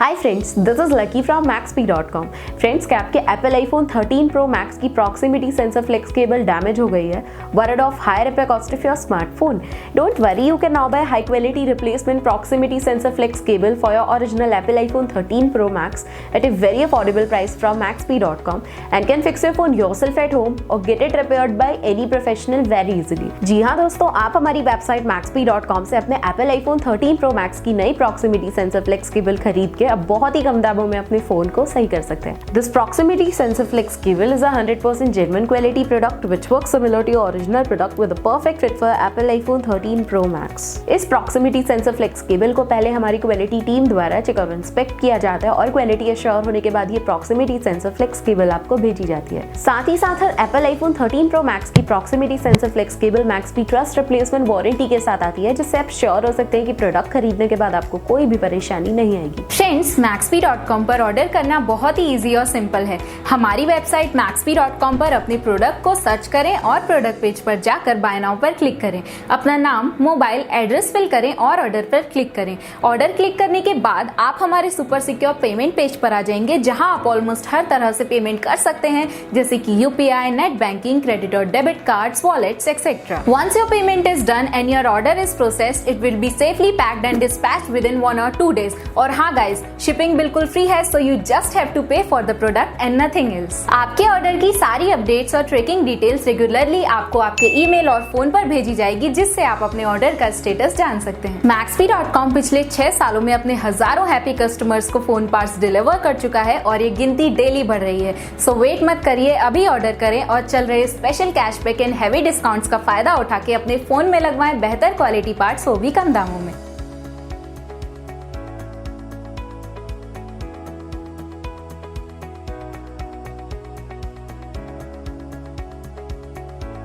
Hi friends, this is Lucky from maxp.com। Friends, क्या आपके Apple iPhone 13 Pro Max की proximity sensor flex cable damage हो गई है? Worried of higher repair cost of your smartphone? Don't worry, you can now buy high quality replacement proximity sensor flex cable for your original Apple iPhone 13 Pro Max at a very affordable price from maxp.com and can fix your phone yourself at home or get it repaired by any professional very easily। जी हाँ दोस्तों, आप हमारी website maxp.com से अपने Apple iPhone 13 Pro Max की नई proximity sensor flex cable खरीद के अब बहुत ही कम दामों में अपने फोन को सही कर सकते हैं। This proximity sensor flex cable is a 100% genuine quality product which works similar to your original product with a perfect fit for Apple iPhone 13 Pro Max। इस प्रॉक्सिमिटी सेंसर फ्लेक्स केबल को पहले हमारी quality team द्वारा check और inspect किया जाता है और क्वालिटी एश्योर होने के बाद ये प्रॉक्सिमिटी सेंसर फ्लेक्स केबल आपको भेजी जाती है। साथ ही साथ Apple iPhone 13 Pro Max की proximity sensor flex cable maxp trust replacement warranty के साथ आती है, जिससे आप श्योर हो सकते हैं कि प्रोडक्ट खरीदने के बाद आपको कोई भी परेशानी नहीं आएगी। फ्रेंड्स, maxp.com पर ऑर्डर करना बहुत ही इजी और सिंपल है। हमारी वेबसाइट maxp.com पर अपने प्रोडक्ट को सर्च करें और प्रोडक्ट पेज पर जाकर बाय नाउ पर क्लिक करें। अपना नाम, मोबाइल एड्रेस फिल करें और ऑर्डर पर क्लिक करें। ऑर्डर क्लिक करने के बाद आप हमारे सुपर सिक्योर पेमेंट पेज पर आ जाएंगे, जहां आप ऑलमोस्ट हर तरह से पेमेंट कर सकते हैं, जैसे कि यूपीआई, नेट बैंकिंग, क्रेडिट और debit cards, wallets etcetera. Once your payment is done and your order is processed, it will be safely packed and dispatched within 1 or 2 days। और हाँ गाइस, शिपिंग बिल्कुल free है, so you just have to pay for the product and nothing else। आपके order की सारी updates और tracking details regularly आपको आपके ईमेल और फोन पर भेजी जाएगी, जिससे आप अपने ऑर्डर का स्टेटस जान सकते हैं। maxp.com पिछले 6 सालों में अपने हजारों हैप्पी कस्टमर्स को फोन पार्ट्स डिलीवर कर चुका है और ये गिनती डेली बढ़ रही है। सो वेट मत करिए, अभी ऑर्डर करें और चल रहे special cashback and heavy discounts का फायदा उठा के अपने फोन में लगवाएं बेहतर क्वालिटी पार्ट्स, वो भी कम दामों में।